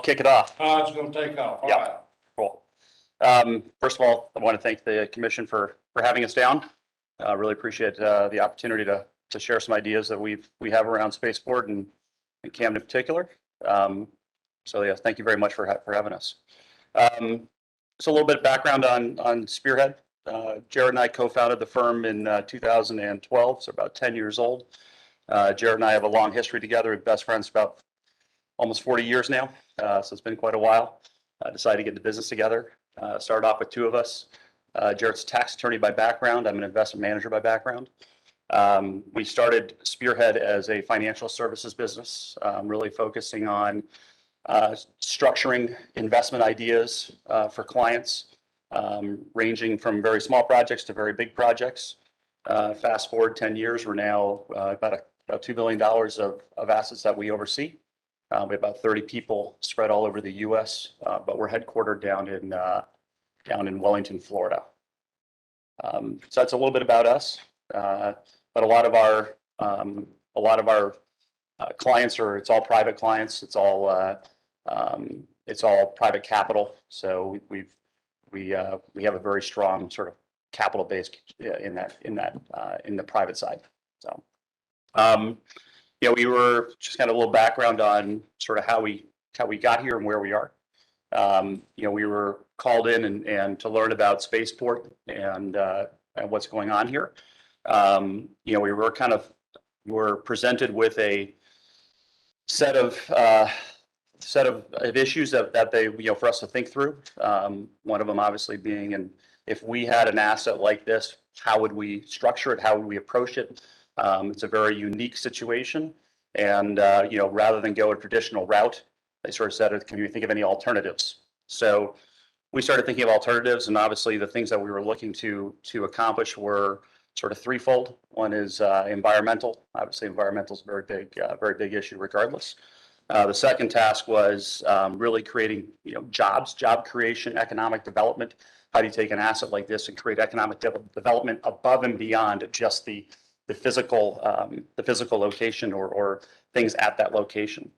kick it off. It's going to take off. All Yeah. right. Cool. First of all, I want to thank the commission for having us down. Really appreciate the opportunity to share some ideas that we have around spaceport and Camden in particular. So yeah, thank you very much for having us. So a little bit of background on Spearhead. Jared and I co-founded the firm in 2012, so about 10 years old. Jared and I have a long history together. We've been best friends about almost 40 years now, so it's been quite a while. Decided to get into business together. Started off with two of us. Jared's a tax attorney by background. I'm an investment manager by background. We started Spearhead as a financial services business, really focusing on structuring investment ideas for clients, ranging from very small projects to very big projects. Fast forward 10 years, we're now about $2 billion of assets that we oversee. We have about 30 people spread all over the U.S., but we're headquartered down in Wellington, Florida. So that's a little bit about us. But a lot of our clients it's all private clients. It's all private capital. So we have a very strong sort of capital base in the private side. So. We were just kind of a little background on sort of how we got here and where we are. We were called in and to learn about spaceport and what's going on here. We were presented with a set of issues that they for us to think through. One of them obviously being, and if we had an asset like this, how would we structure it? How would we approach it? It's a very unique situation, and rather than go a traditional route, they sort of said, "Can you think of any alternatives?" So we started thinking of alternatives, and obviously the things that we were looking to accomplish were sort of threefold. One is environmental. Obviously, environmental is a very big issue, regardless. The second task was really creating jobs, job creation, economic development. How do you take an asset like this and create economic development above and beyond just the physical location or things at that location?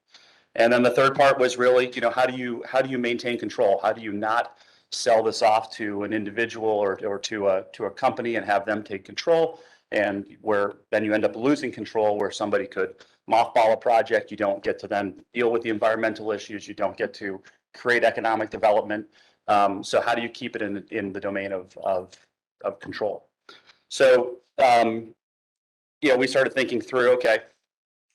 And then the third part was really, how do you maintain control? How do you not sell this off to an individual or to a company and have them take control, and where then you end up losing control, where somebody could mothball a project, you don't get to then deal with the environmental issues, you don't get to create economic development. So how do you keep it in the domain of control? So we started thinking through, okay,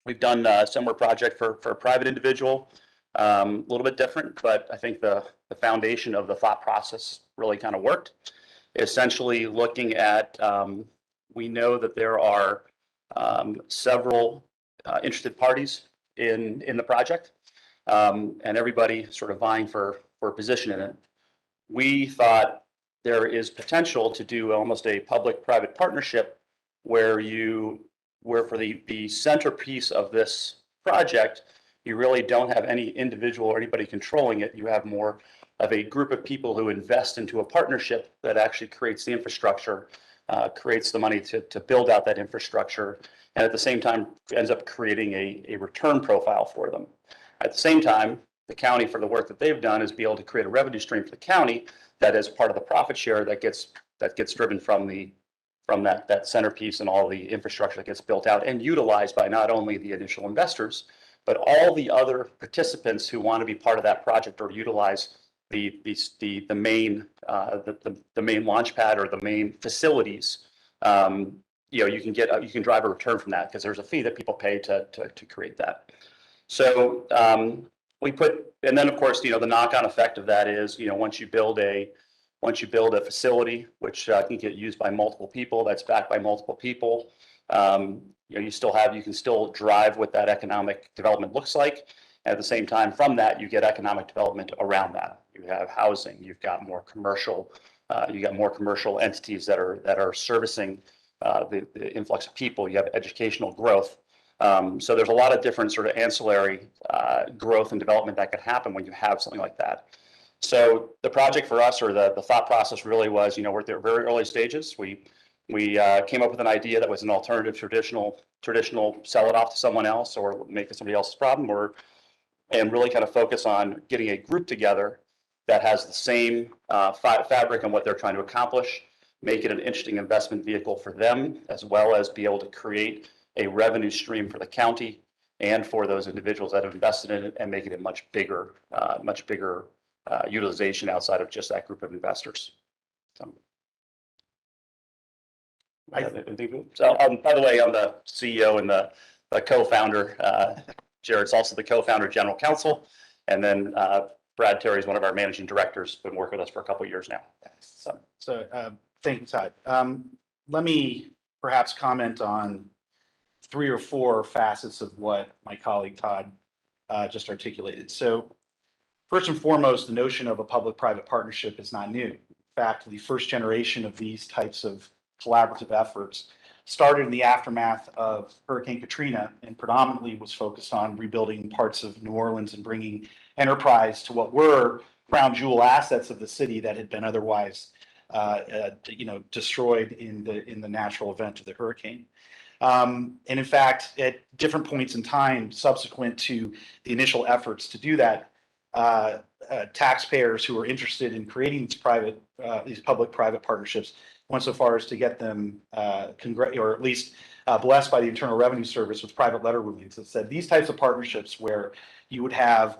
we've done a similar project for a private individual, a little bit different, but I think the foundation of the thought process really kind of worked. Essentially looking at, we know that there are several interested parties in the project, and everybody sort of vying for a position in it. We thought there is potential to do almost a public-private partnership where for the centerpiece of this project, you really don't have any individual or anybody controlling it. You have more of a group of people who invest into a partnership that actually creates the infrastructure, creates the money to build out that infrastructure, and at the same time ends up creating a return profile for them. At the same time, the county, for the work that they've done, is be able to create a revenue stream for the county that is part of the profit share that gets driven from that centerpiece and all the infrastructure that gets built out and utilized by not only the initial investors, but all the other participants who want to be part of that project or utilize the main launch pad or the main facilities. You can drive a return from that because there's a fee that people pay to create that. So and then of course the knock-on effect of that is once you build a facility which can get used by multiple people, that's backed by multiple people, you can still drive what that economic development looks like. And at the same time, from that, you get economic development around that. You have housing, you've got more commercial entities that are servicing the influx of people. You have educational growth. So there's a lot of different sort of ancillary growth and development that could happen when you have something like that. So the project for us, or the thought process really was, we're at the very early stages. We came up with an idea that was an alternative traditional sell it off to someone else or make it somebody else's problem, or and really kind of focus on getting a group together that has the same fabric on what they're trying to accomplish, make it an interesting investment vehicle for them, as well as be able to create a revenue stream for the county and for those individuals that have invested in it, and make it a much bigger utilization outside of just that group of investors. So, by the way, I'm the CEO and the co-founder. Jared's also the co-founder, general counsel, and then Brad Terry is one of our managing directors. Been working with us for a couple of years now. So thank you, Todd. Let me perhaps comment on 3 or 4 facets of what my colleague Todd just articulated. So first and foremost, the notion of a public-private partnership is not new. In fact, the first generation of these types of collaborative efforts started in the aftermath of Hurricane Katrina and predominantly was focused on rebuilding parts of New Orleans and bringing enterprise to what were crown jewel assets of the city that had been otherwise destroyed in the natural event of the hurricane. And in fact, at different points in time subsequent to the initial efforts to do that, taxpayers who were interested in creating these public-private partnerships went so far as to get them or at least blessed by the Internal Revenue Service with private letter rulings that said these types of partnerships where you would have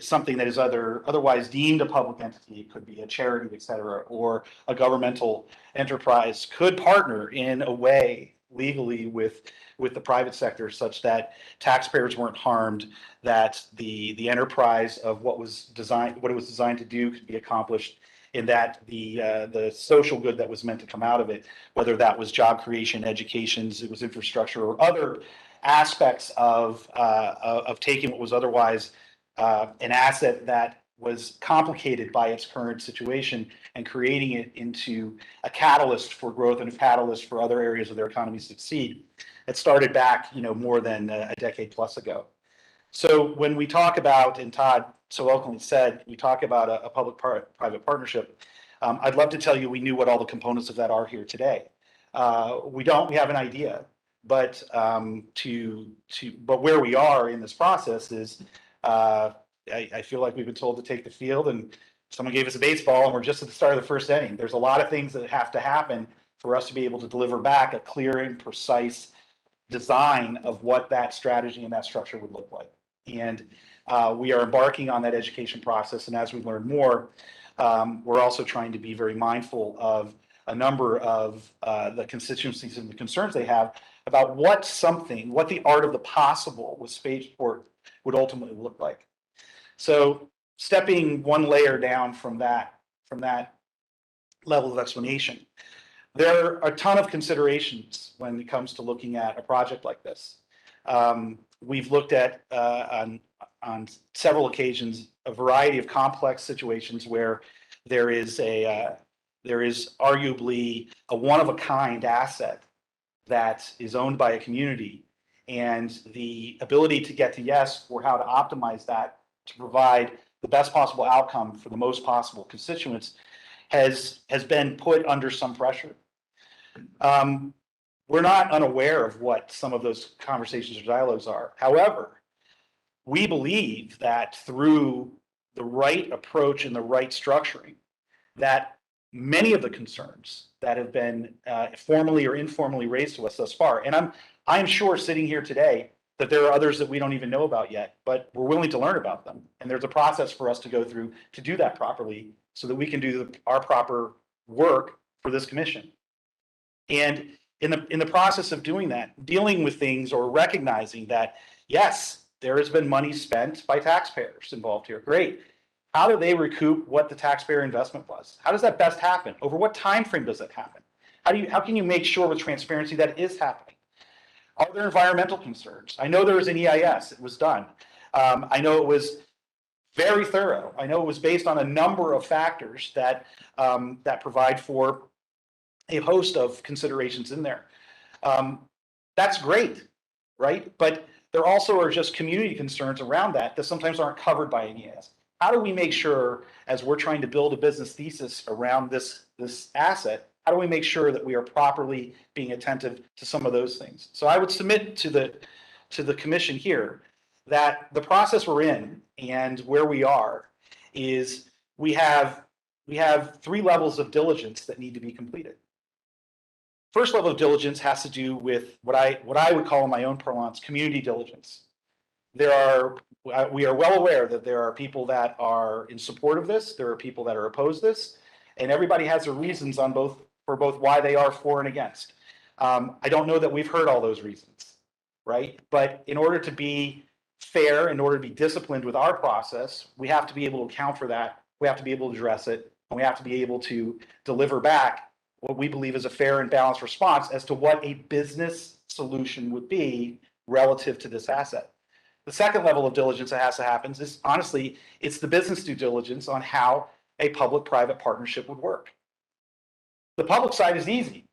something that is otherwise deemed a public entity, it could be a charity, et cetera, or a governmental enterprise, could partner in a way legally with the private sector such that taxpayers weren't harmed, that the enterprise of what it was designed to do could be accomplished, and that the social good that was meant to come out of it, whether that was job creation, education, it was infrastructure, or other aspects of taking what was otherwise an asset that was complicated by its current situation and creating it into a catalyst for growth and a catalyst for other areas of their economy to succeed. It started back, more than a decade plus ago. So when we talk about, and Todd so eloquently said, we talk about a public-private partnership, I'd love to tell you we knew what all the components of that are here today. We don't. We have an idea, but but where we are in this process is, I feel like we've been told to take the field, and someone gave us a baseball, and we're just at the start of the first inning. There's a lot of things that have to happen for us to be able to deliver back a clear and precise design of what that strategy and that structure would look like. And we are embarking on that education process. And as we learn more, we're also trying to be very mindful of a number of the constituencies and the concerns they have about what the art of the possible with Spaceport would ultimately look like. So stepping one layer down from that level of explanation, there are a ton of considerations when it comes to looking at a project like this. We've looked at, on several occasions, a variety of complex situations where there is arguably a one-of-a-kind asset that is owned by a community, and the ability to get to yes for how to optimize that to provide the best possible outcome for the most possible constituents has been put under some pressure. We're not unaware of what some of those conversations or dialogues are. However, we believe that through the right approach and the right structuring, that many of the concerns that have been formally or informally raised to us thus far, and I'm sure sitting here today that there are others that we don't even know about yet, but we're willing to learn about them. And there's a process for us to go through to do that properly so that we can do our proper work for this commission. And in the process of doing that, dealing with things or recognizing that, yes, there has been money spent by taxpayers involved here. Great. How do they recoup what the taxpayer investment was? How does that best happen? Over what time frame does that happen? How can you make sure with transparency that it is happening? Are there environmental concerns? I know there was an EIS. It was done. I know it was very thorough. I know it was based on a number of factors that provide for a host of considerations in there. That's great, right? But there also are just community concerns around that sometimes aren't covered by an EIS. How do we make sure, as we're trying to build a business thesis around this asset, how do we make sure that we are properly being attentive to some of those things? So I would submit to the commission here that the process we're in and where we are is we have three levels of diligence that need to be completed. First level of diligence has to do with what I would call in my own parlance community diligence. We are well aware that there are people that are in support of this, there are people that are opposed to this, and everybody has their reasons for both why they are for and against. I don't know that we've heard all those reasons, right? But in order to be fair, in order to be disciplined with our process, we have to be able to account for that. We have to be able to address it, and we have to be able to deliver back what we believe is a fair and balanced response as to what a business solution would be relative to this asset. The second level of diligence that has to happen is, honestly, it's the business due diligence on how a public-private partnership would work. The public side is easy.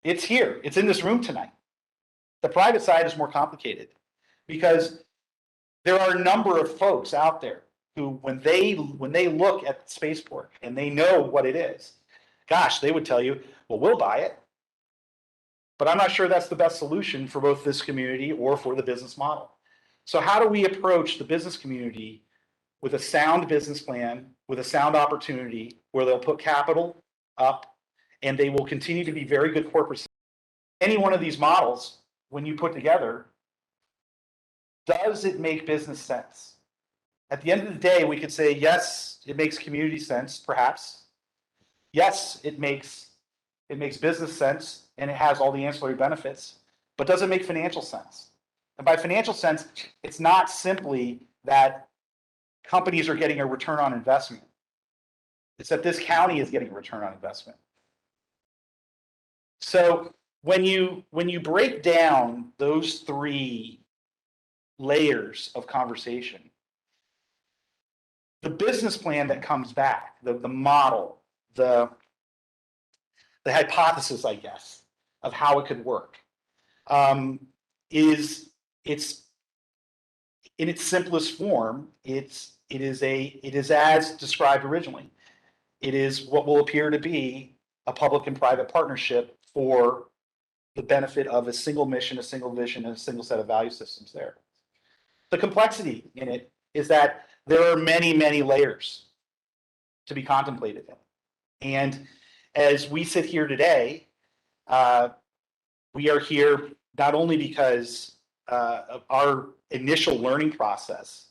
It's here. It's in this room tonight. The private side is more complicated because there are a number of folks out there who, when they look at the spaceport and they know what it is, gosh, they would tell you, well, we'll buy it. But I'm not sure that's the best solution for both this community or for the business model. So how do we approach the business community with a sound business plan, with a sound opportunity where they'll put capital up and they will continue to be very good corporate? Any one of these models, when you put together, does it make business sense? At the end of the day, we could say, yes, it makes community sense, perhaps. Yes, it makes business sense and it has all the ancillary benefits, but does it make financial sense? And by financial sense, it's not simply that companies are getting a return on investment. It's that this county is getting a return on investment. So when you break down those three layers of conversation, the business plan that comes back, the model, the hypothesis, I guess, of how it could work, it's in its simplest form. It is as described originally. It is what will appear to be a public and private partnership for the benefit of a single mission, a single vision, and a single set of value systems there. The complexity in it is that there are many, many layers to be contemplated. And as we sit here today, we are here not only because of our initial learning process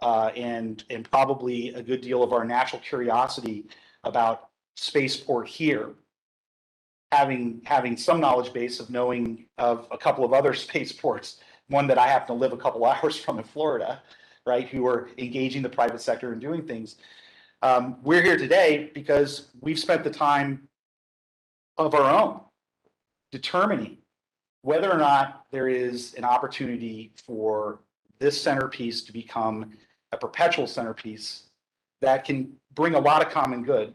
and probably a good deal of our natural curiosity about spaceport here, having some knowledge base of knowing of a couple of other spaceports, one that I happen to live a couple hours from in Florida, right, who are engaging the private sector and doing things. We're here today because we've spent the time of our own determining whether or not there is an opportunity for this centerpiece to become a perpetual centerpiece that can bring a lot of common good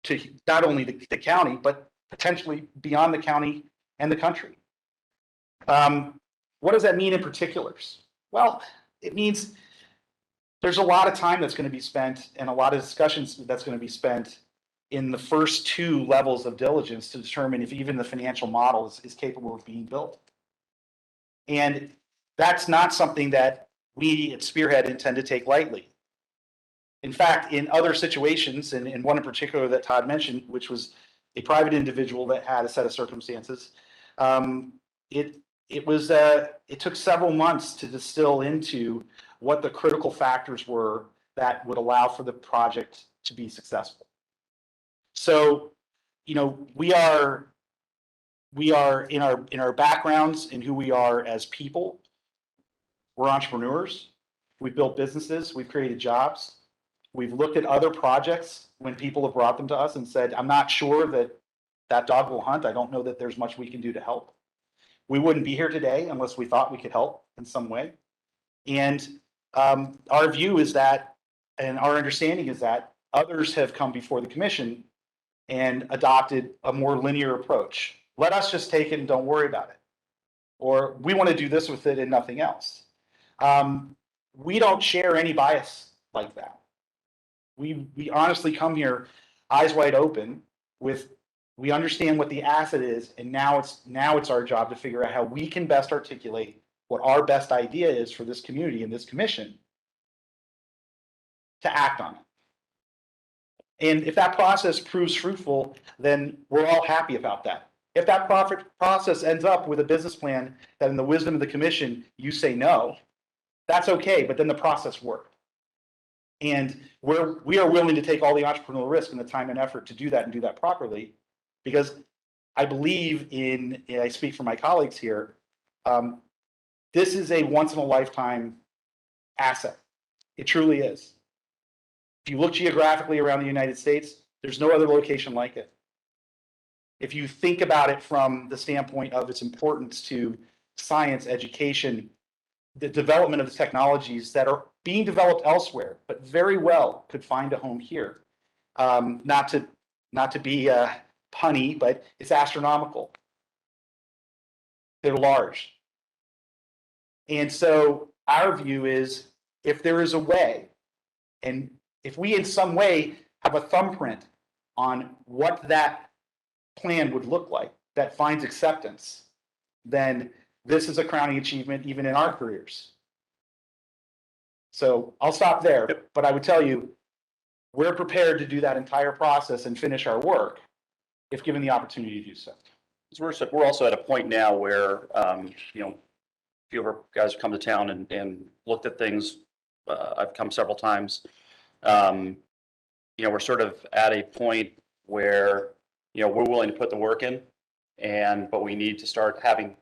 to not only the county, but potentially beyond the county and the country. What does that mean in particulars? Well, it means there's a lot of time that's going to be spent and a lot of discussions that's going to be spent in the first two levels of diligence to determine if even the financial model is capable of being built. And that's not something that we at Spearhead intend to take lightly. In fact, in other situations, and in one in particular that Todd mentioned, which was a private individual that had a set of circumstances, it took several months to distill into what the critical factors were that would allow for the project to be successful. So, you know, we are in our backgrounds and who we are as people. We're entrepreneurs. We've built businesses. We've created jobs. We've looked at other projects when people have brought them to us and said, I'm not sure that dog will hunt. I don't know that there's much we can do to help. We wouldn't be here today unless we thought we could help in some way. And our view is that, and our understanding is that others have come before the commission and adopted a more linear approach. Let us just take it and don't worry about it. Or we want to do this with it and nothing else. We don't share any bias like that. We honestly come here eyes wide open with, we understand what the asset is, and now it's our job to figure out how we can best articulate what our best idea is for this community and this commission to act on it. And if that process proves fruitful, then we're all happy about that. If that process ends up with a business plan that in the wisdom of the commission, you say no, that's okay, but then the process worked. And we are willing to take all the entrepreneurial risk and the time and effort to do that and do that properly, because I believe in, and I speak for my colleagues here, this is a once in a lifetime asset. It truly is. If you look geographically around the United States, there's no other location like it. If you think about it from the standpoint of its importance to science, education, the development of the technologies that are being developed elsewhere, but very well could find a home here. Not to be punny, but it's astronomical. They're large. And so our view is, if there is a way, and if we in some way have a thumbprint on what that plan would look like that finds acceptance, then this is a crowning achievement even in our careers. So I'll stop there, but I would tell you, we're prepared to do that entire process and finish our work if given the opportunity to do so. We're also at a point now where, you know, a few of our guys have come to town and looked at things. I've come several times. You know, we're sort of at a point where, you know, we're willing to put the work in, but we need to start having,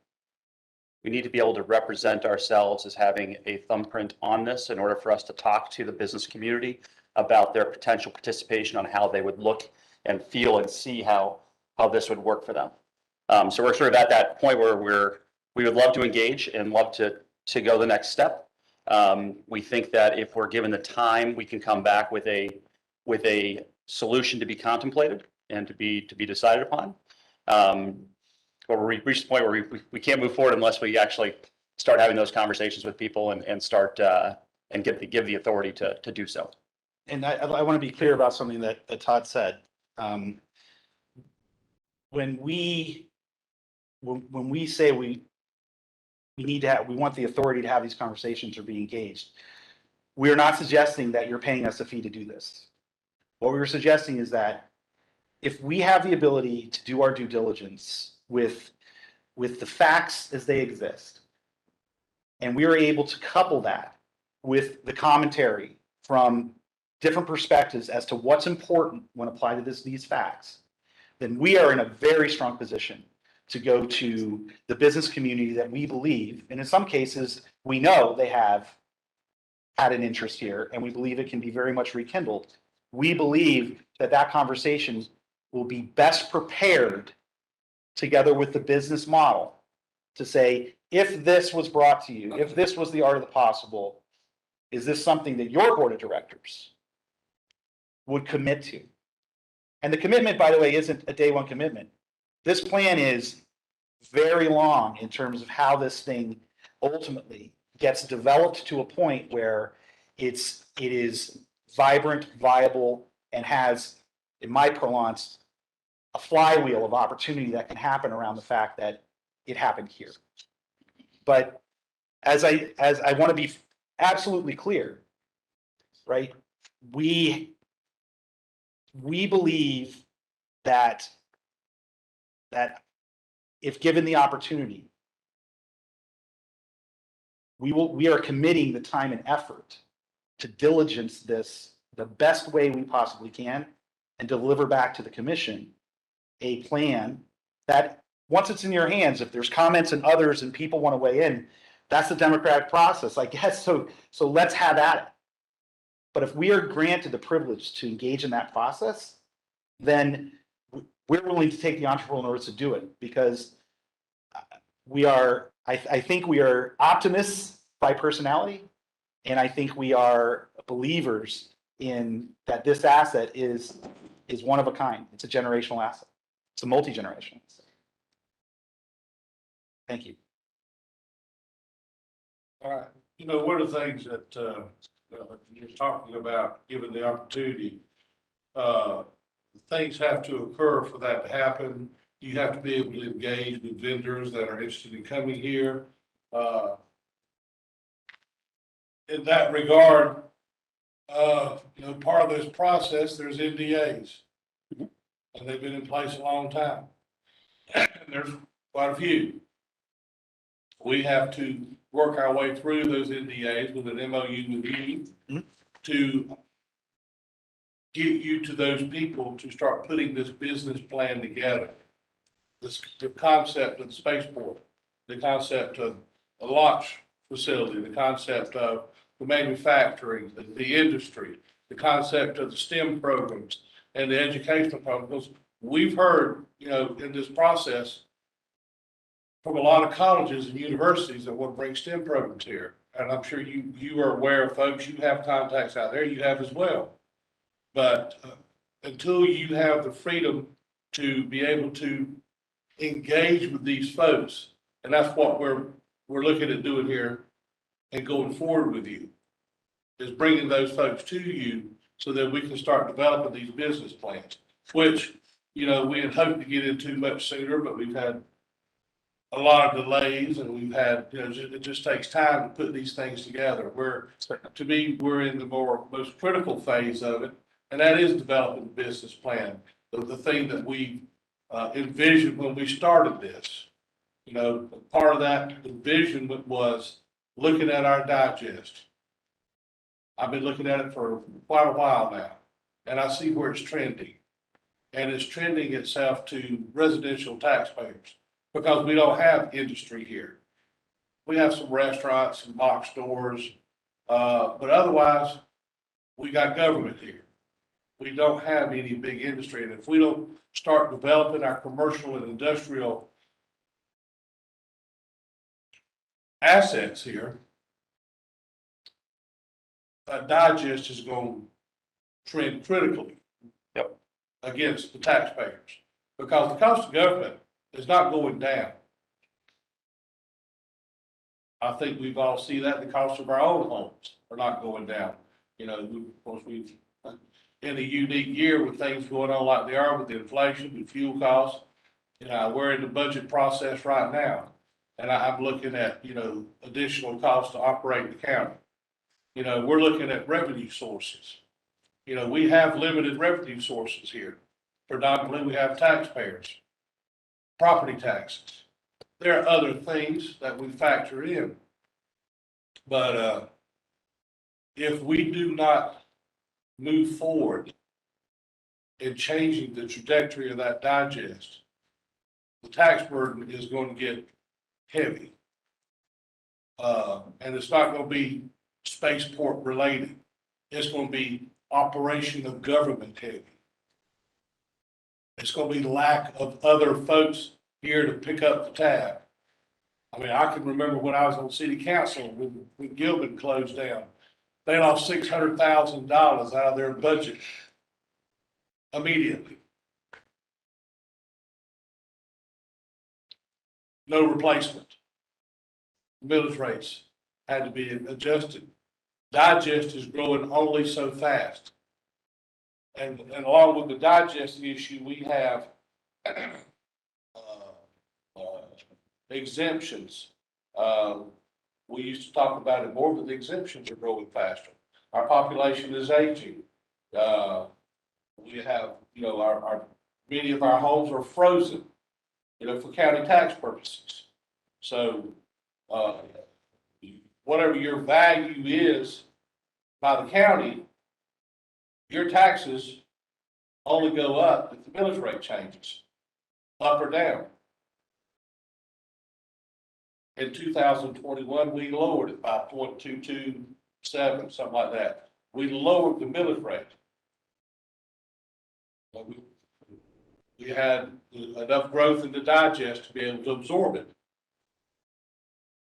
we need to be able to represent ourselves as having a thumbprint on this in order for us to talk to the business community about their potential participation, on how they would look and feel and see how this would work for them. So we're sort of at that point where we would love to engage and love to go the next step. We think that if we're given the time, we can come back with a solution to be contemplated and to be decided upon. But we reached the point where we can't move forward unless we actually start having those conversations with people and start and give the authority to do so. And I want to be clear about something that Todd said. When we say we want the authority to have these conversations or be engaged, we are not suggesting that you're paying us a fee to do this. What we were suggesting is that if we have the ability to do our due diligence with the facts as they exist, and we are able to couple that with the commentary from different perspectives as to what's important when applied to these facts, then we are in a very strong position to go to the business community that we believe, and in some cases, we know they have had an interest here, and we believe it can be very much rekindled. We believe that conversation will be best prepared together with the business model to say, if this was brought to you, if this was the art of the possible, is this something that your board of directors would commit to? And the commitment, by the way, isn't a day one commitment. This plan is very long in terms of how this thing ultimately gets developed to a point where it is vibrant, viable, and has, in my parlance, a flywheel of opportunity that can happen around the fact that it happened here. But as I want to be absolutely clear, right? We believe that if given the opportunity, we are committing the time and effort to diligence this the best way we possibly can and deliver back to the commission a plan that, once it's in your hands, if there's comments and others and people want to weigh in, that's the democratic process, I guess. So let's have at it. But if we are granted the privilege to engage in that process, then we're willing to take the entrepreneurs to do it, because I think we are optimists by personality, and I think we are believers in that this asset is one of a kind. It's a generational asset. It's a multi-generational asset. Thank you. All right. You know, one of the things that you're talking about, given the opportunity, things have to occur for that to happen. You have to be able to engage with vendors that are interested in coming here. in that regard, part of this process, there's NDAs. And they've been in place a long time. And there's quite a few. We have to work our way through those NDAs with an MOU with you to get you to those people to start putting this business plan together. The concept of the spaceport, the concept of a launch facility, the concept of the manufacturing, the industry, the concept of the STEM programs and the educational programs. We've heard, in this process from a lot of colleges and universities that want to bring STEM programs here. And I'm sure you are aware of folks, you have contacts out there, you have as well. But until you have the freedom to be able to engage with these folks, and that's what we're looking at doing here and going forward with you, is bringing those folks to you so that we can start developing these business plans, which, we had hoped to get into much sooner, but we've had a lot of delays and we've had, it just takes time to put these things together. To me, we're in the most critical phase of it, and that is developing the business plan. The thing that we envisioned when we started this, part of that vision was looking at our digest. I've been looking at it for quite a while now, and I see where it's trending. And it's trending itself to residential taxpayers because we don't have industry here. We have some restaurants and box stores, but otherwise, we got government here. We don't have any big industry. And if we don't start developing our commercial and industrial assets here, digest is going to trend critically against the taxpayers because the cost of government is not going down. I think we've all seen that. The cost of our own homes are not going down. Of course, we've in a unique year with things going on like they are with the inflation and fuel costs. We're in the budget process right now, and I'm looking at additional costs to operate the county. We're looking at revenue sources. We have limited revenue sources here. Predominantly, we have taxpayers, property taxes. There are other things that we factor in. But if we do not move forward in changing the trajectory of that digest, the tax burden is going to get heavy. And it's not going to be spaceport related. It's going to be operation of government heavy. It's going to be lack of other folks here to pick up the tab. I mean, I can remember when I was on city council when Gilman closed down, they lost $600,000 out of their budget immediately. No replacement. Millage rates had to be adjusted. Digest is growing only so fast. And along with the digest issue, we have exemptions. We used to talk about it more, but the exemptions are growing faster. Our population is aging. We have, many of our homes are frozen, for county tax purposes. So, whatever your value is by the county, your taxes only go up if the millage rate changes, up or down. In 2021, we lowered it by 0.227, something like that. We lowered the millage rate. We had enough growth in the digest to be able to absorb it.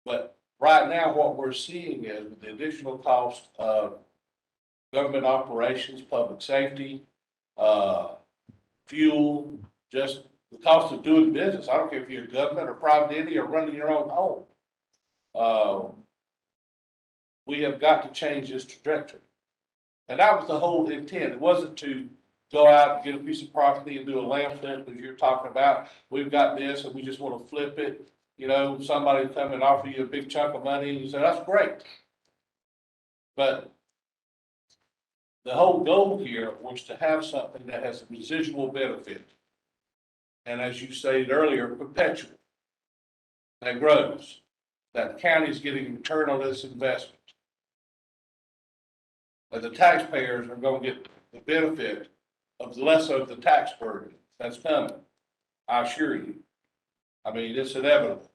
But right now, what we're seeing is with the additional cost of government operations, public safety, fuel, just the cost of doing business. I don't care if you're government or private entity or running your own home. We have got to change this trajectory. And that was the whole intent. It wasn't to go out and get a piece of property and do a land flip, as you're talking about. We've got this and we just want to flip it. Somebody come and offer you a big chunk of money and you say, that's great. But the whole goal here was to have something that has a residual benefit. And as you stated earlier, perpetual. That grows. That the county's getting return on this investment. That the taxpayers are gonna get the benefit of less of the tax burden that's coming. I assure you. I mean, it's inevitable.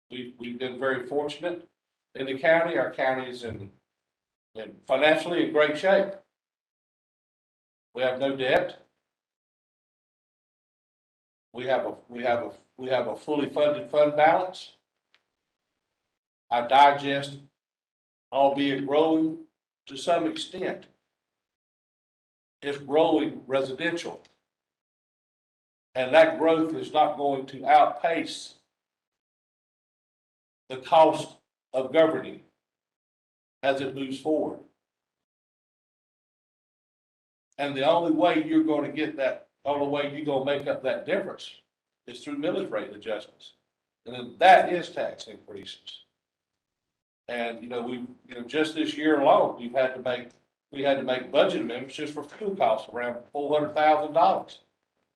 We've been very fortunate in the county. Our county is in financially in great shape. We have no debt. We have a fully funded fund balance. Our digest, albeit growing to some extent, is growing residential. And that growth is not going to outpace the cost of governing as it moves forward. And the only way you're going to get that, only way you're going to make up that difference is through millage rate adjustments. And then that is tax increases. And, just this year alone, we had to make budget amendments just for fuel costs around $400,000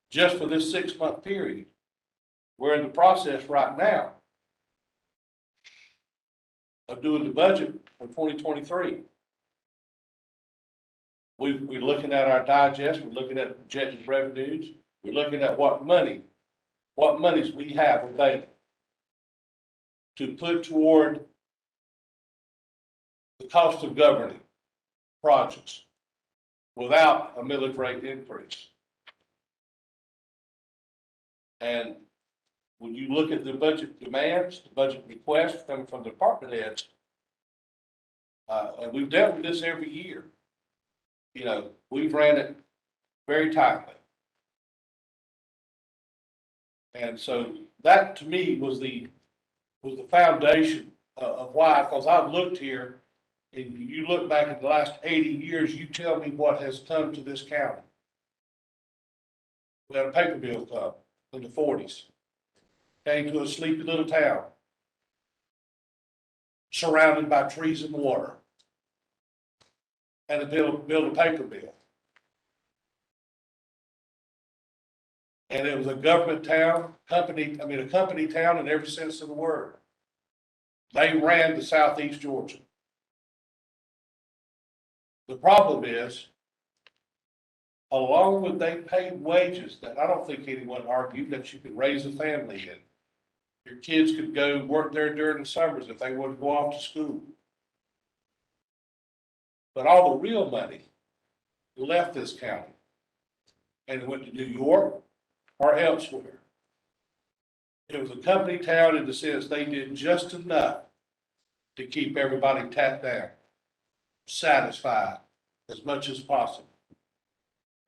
just for this 6-month period. We're in the process right now of doing the budget for 2023. We're looking at our digest, we're looking at projected revenues, we're looking at what monies we have available to put toward the cost of governing projects without a millage rate increase. And when you look at the budget demands, the budget requests coming from the department heads, and we've dealt with this every year. We've ran it very tightly. And so that to me was the foundation of why, because I've looked here, and you look back at the last 80 years, you tell me what has come to this county. We had a paper bill come in the 40s. Came to a sleepy little town, surrounded by trees and water. And build a paper bill. And it was a government town, a company town in every sense of the word. They ran to Southeast Georgia. The problem is, along with they paid wages that I don't think anyone argued that you could raise a family in. Your kids could go work there during the summers if they wanted to go off to school. But all the real money left this county and it went to New York or elsewhere. It was a company town in the sense they did just enough to keep everybody tapped down, satisfied as much as possible.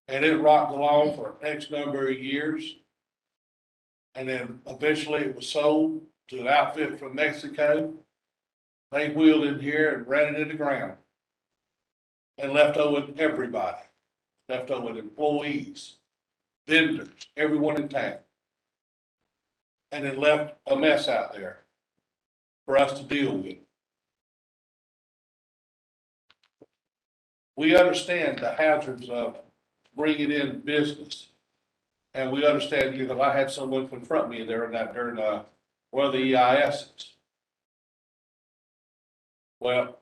And it rocked along for X number of years. And then eventually it was sold to an outfit from Mexico. They wheeled in here and ran it in the ground. And left over everybody, left over employees, vendors, everyone in town. And then left a mess out there for us to deal with. We understand the hazards of bringing in business. And we understand, I had someone confront me during one of the EISs. Well,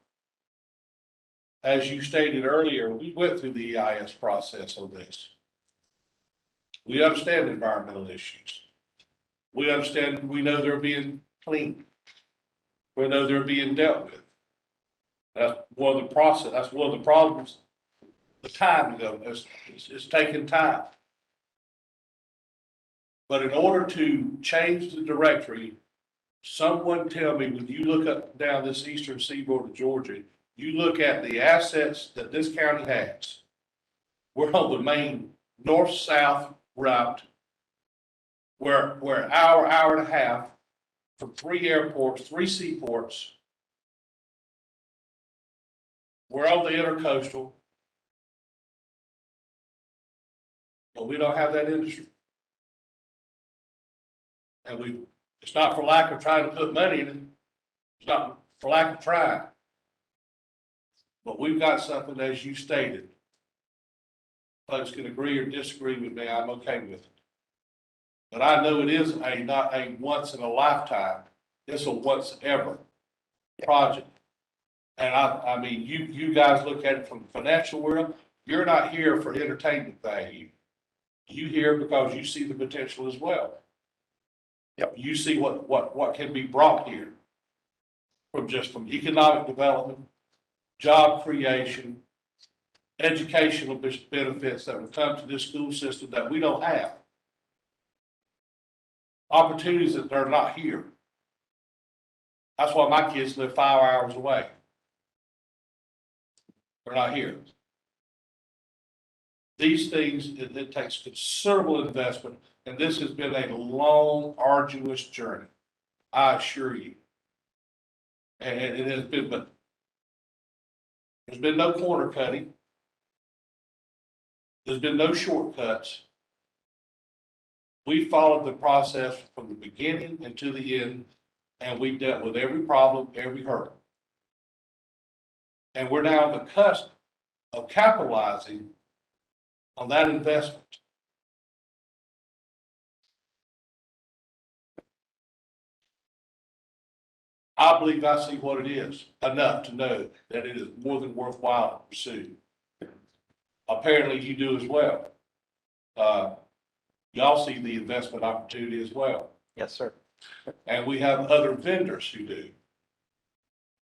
as you stated earlier, we went through the EIS process on this. We understand environmental issues. We know they're being cleaned. We know they're being dealt with. That's one of the problems. The time ago, it's taking time. But in order to change the directory, someone tell me, when you look up and down this eastern seaboard of Georgia, you look at the assets that this county has. We're on the main north-south route. We're an hour and a half from 3 airports, 3 seaports. We're on the intercoastal. But we don't have that industry. And it's not for lack of trying to put money in it. It's not for lack of trying. But we've got something, as you stated. Folks can agree or disagree with me, I'm okay with it. But I know it is not a once in a lifetime, it's a once ever project. And I mean, you guys look at it from the financial world, you're not here for entertainment value. You here because you see the potential as well. Yep. You see what can be brought here from economic development, job creation, educational benefits that will come to this school system that we don't have. Opportunities that are not here. That's why my kids live 5 hours away. They're not here. These things, it takes considerable investment, and this has been a long, arduous journey. I assure you. And it has been, but there's been no corner cutting. There's been no shortcuts. We followed the process from the beginning and to the end, and we dealt with every problem, every hurdle. And we're now on the cusp of capitalizing on that investment. I believe I see what it is enough to know that it is more than worthwhile to pursue. Apparently you do as well. Y'all see the investment opportunity as well. Yes, sir. And we have other vendors who do.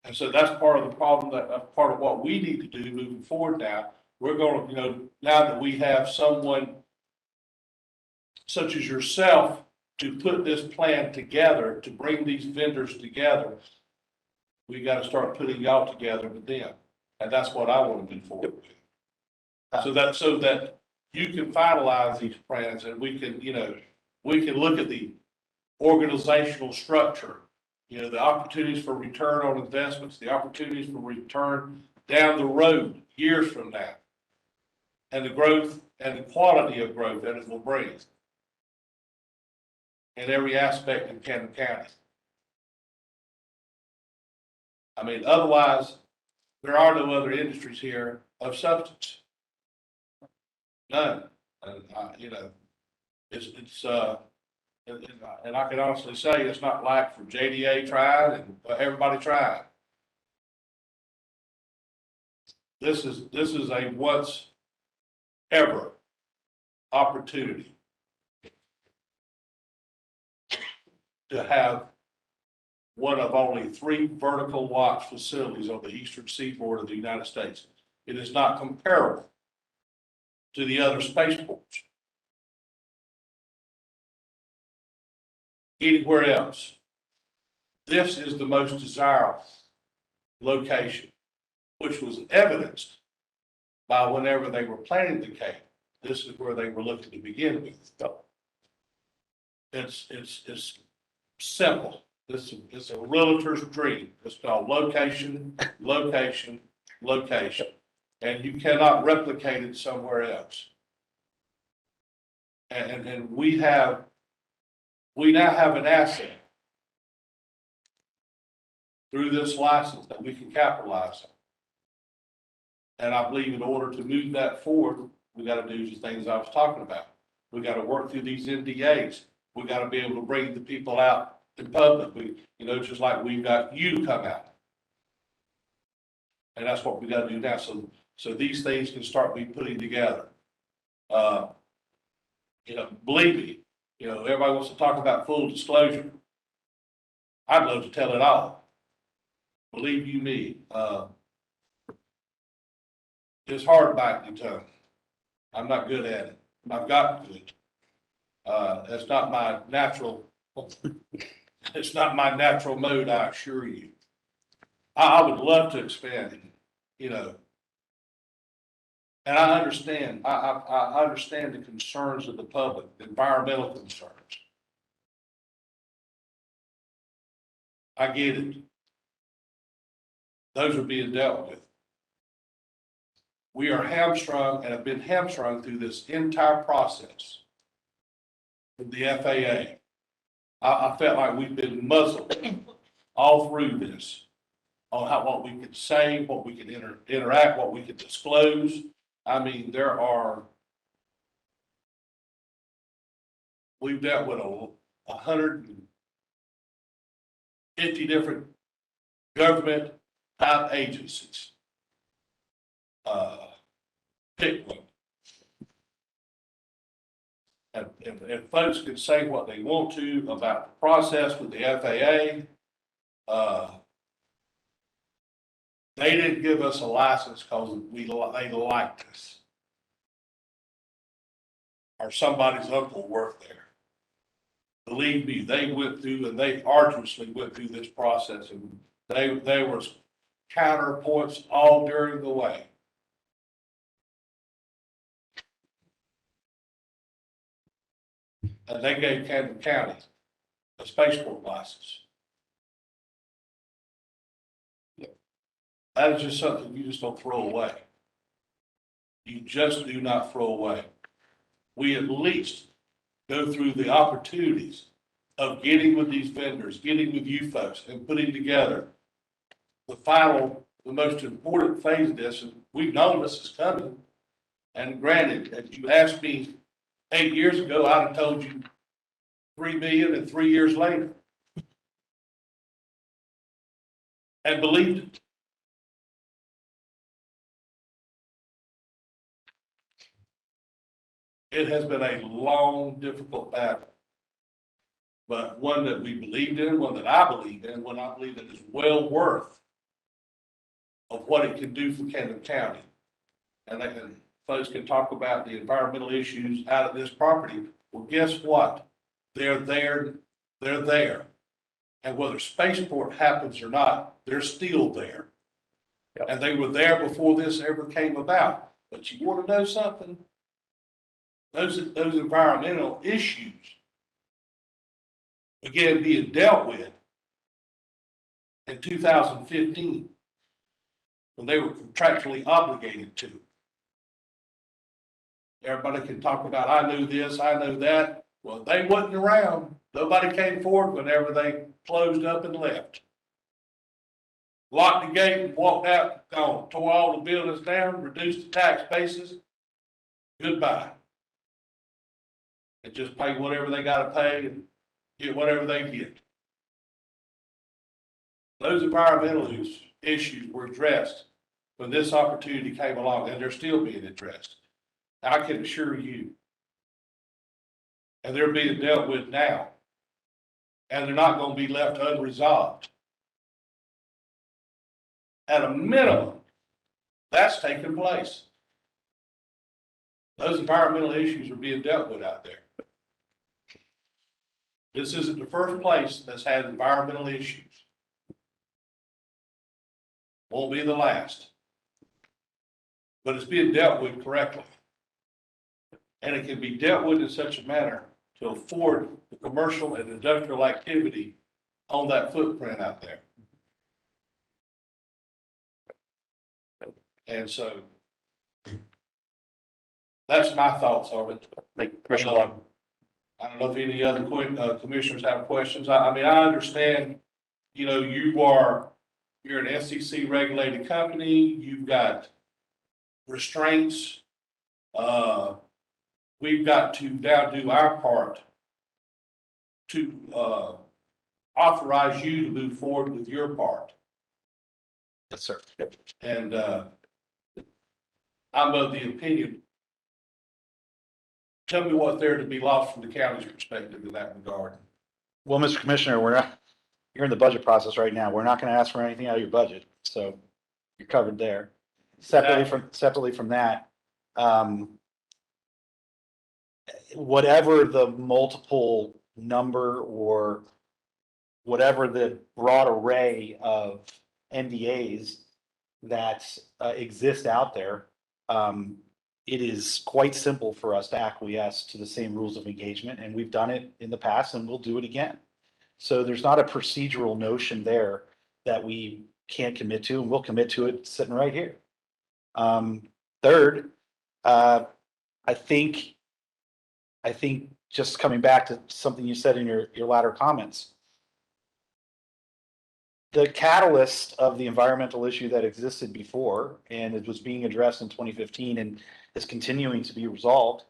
And so that's part of the problem, that part of what we need to do moving forward now. We're going to, now that we have someone such as yourself to put this plan together, to bring these vendors together, we got to start putting y'all together with them. And that's what I want to move forward with. So that you can finalize these plans and we can, we can look at the organizational structure, the opportunities for return on investments, the opportunities for return down the road, years from now, and the growth and the quality of growth that it will bring in every aspect in Camden County. I mean, otherwise, there are no other industries here of substance. None. And, and I can honestly say it's not like for JDA tried and everybody tried. This is a once ever opportunity to have one of only 3 vertical launch facilities on the eastern seaboard of the United States. It is not comparable to the other spaceports anywhere else. This is the most desirable location, which was evidenced by whenever they were planning the Cape. This is where they were looking to begin with. It's simple. It's a realtor's dream. It's called location, location, location. And you cannot replicate it somewhere else. And we now have an asset through this license that we can capitalize on. And I believe in order to move that forward, we got to do the things I was talking about. We got to work through these NDAs. We got to be able to bring the people out in public. Just like we've got you come out. And that's what we got to do now. So these things can start being putting together. Believe me, everybody wants to talk about full disclosure. I'd love to tell it all. Believe you me, it's hard biting your tongue. I'm not good at it. I've got good. That's not my natural. It's not my natural mode, I assure you. I would love to expand it, And I understand. I understand the concerns of the public, the environmental concerns. I get it. Those are being dealt with. We are hamstrung and have been hamstrung through this entire process with the FAA. I felt like we've been muzzled all through this. on how, what we could say, what we could interact, what we could disclose. I mean, we've dealt with 150 different government type agencies. Pick one. And folks can say what they want to about the process with the FAA. They didn't give us a license because they liked us. Or somebody's uncle worked there. Believe me, they went through and they arduously went through this process, and there was counterpoints all during the way. And they gave Camden County a spaceport license. That is just something you just don't throw away. You just do not throw away. We at least go through the opportunities of getting with these vendors, getting with you folks, and putting together the most important phase of this. And we've known this is coming. And granted, if you asked me 8 years ago, I'd have told you 3 million, and 3 years later. And believed it. It has been a long, difficult battle, but one that we believed in, one that I believe in, one I believe that is well worth of what it can do for Camden County. And folks can talk about the environmental issues out of this property. Well, guess what? They're there. They're there. And whether spaceport happens or not, they're still there. Yep. And they were there before this ever came about. But you want to know something? Those environmental issues began being dealt with in 2015 when they were contractually obligated to. Everybody can talk about, I knew this, I know that. Well, they wasn't around. Nobody came forward whenever they closed up and left. Locked the gate and walked out, gone, tore all the buildings down, reduced the tax basis. Goodbye. And just pay whatever they gotta pay and get whatever they get. Those environmental issues were addressed when this opportunity came along, and they're still being addressed. I can assure you. And they're being dealt with now. And they're not gonna be left unresolved. At a minimum, that's taking place. Those environmental issues are being dealt with out there. This isn't the first place that's had environmental issues. Won't be the last. But it's being dealt with correctly. And it can be dealt with in such a manner to afford the commercial and industrial activity on that footprint out there. And so that's my thoughts on it. Thank you, Commissioner Locke. I don't know if any other commissioners have questions. I mean, I understand, you know, you're an SEC regulated company. You've got restraints. We've got to now do our part to authorize you to move forward with your part. Yes, sir. And I'm of the opinion. Tell me what there to be lost from the county's perspective in that regard. Well, Mr. Commissioner, you're in the budget process right now. We're not going to ask for anything out of your budget, so you're covered there. Separately from that, whatever the multiple number or whatever the broad array of NDAs that exist out there, it is quite simple for us to acquiesce to the same rules of engagement, and we've done it in the past and we'll do it again. So there's not a procedural notion there that we can't commit to, and we'll commit to it sitting right here. Third, I think just coming back to something you said in your latter comments, the catalyst of the environmental issue that existed before, and it was being addressed in 2015 and is continuing to be resolved.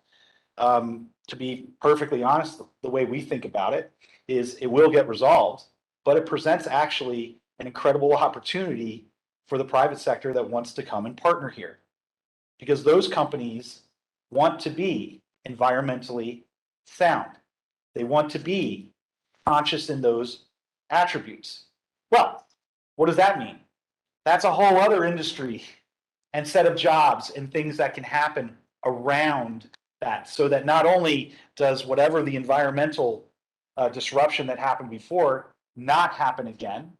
To be perfectly honest, the way we think about it is it will get resolved, but it presents actually an incredible opportunity for the private sector that wants to come and partner here. Because those companies want to be environmentally sound. They want to be conscious in those attributes. Well, what does that mean? That's a whole other industry and set of jobs and things that can happen around that, so that not only does whatever the environmental disruption that happened before not happen again,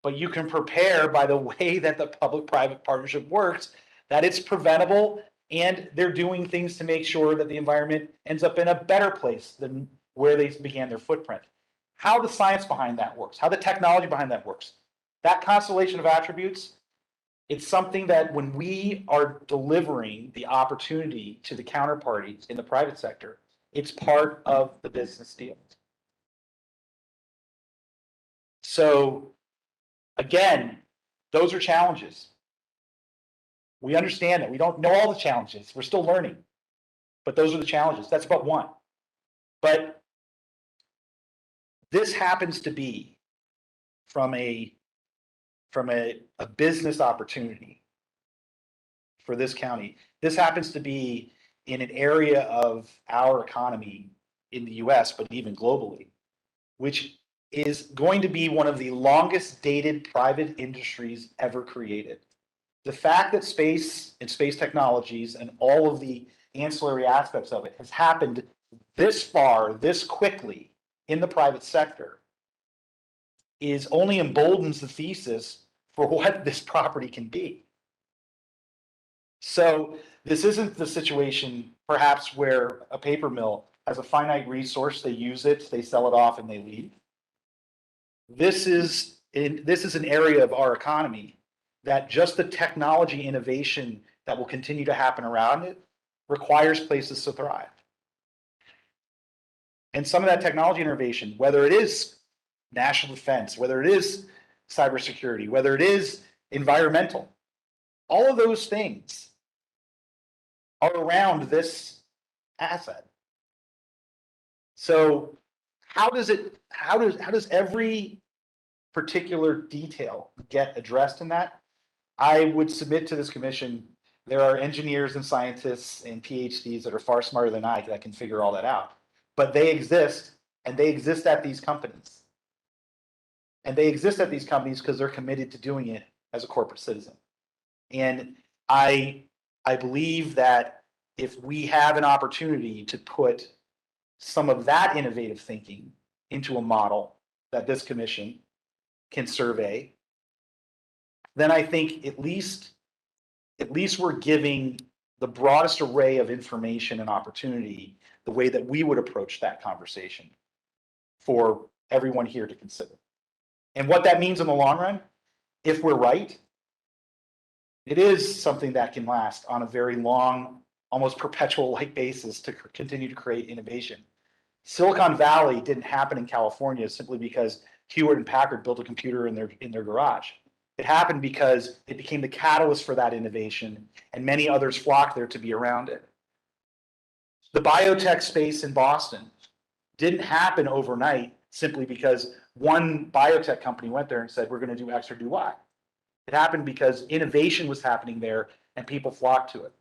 but you can prepare by the way that the public-private partnership works, that it's preventable, and they're doing things to make sure that the environment ends up in a better place than where they began their footprint. How the science behind that works, how the technology behind that works, that constellation of attributes, it's something that when we are delivering the opportunity to the counterparties in the private sector, it's part of the business deal. So again, those are challenges. We understand that. We don't know all the challenges. We're still learning. But those are the challenges. That's but one. But this happens to be from a business opportunity for this county. This happens to be in an area of our economy in the US, but even globally, which is going to be one of the longest dated private industries ever created. The fact that space and space technologies and all of the ancillary aspects of it has happened this far, this quickly in the private sector is only emboldens the thesis for what this property can be. So this isn't the situation perhaps where a paper mill has a finite resource, they use it, they sell it off and they leave. This is an area of our economy that just the technology innovation that will continue to happen around it requires places to thrive. And some of that technology innovation, whether it is national defense, whether it is cybersecurity, whether it is environmental, all of those things are around this asset. So how does every particular detail get addressed in that? I would submit to this commission, there are engineers and scientists and PhDs that are far smarter than I that can figure all that out. But they exist, and they exist at these companies. And they exist at these companies because they're committed to doing it as a corporate citizen. And I believe that if we have an opportunity to put some of that innovative thinking into a model that this commission can survey, then I think at least we're giving the broadest array of information and opportunity the way that we would approach that conversation for everyone here to consider. And what that means in the long run, if we're right, it is something that can last on a very long, almost perpetual-like basis to continue to create innovation. Silicon Valley didn't happen in California simply because Hewlett and Packard built a computer in their garage. It happened because it became the catalyst for that innovation, and many others flocked there to be around it. The biotech space in Boston didn't happen overnight simply because one biotech company went there and said, we're going to do X or do Y. It happened because innovation was happening there and people flocked to it.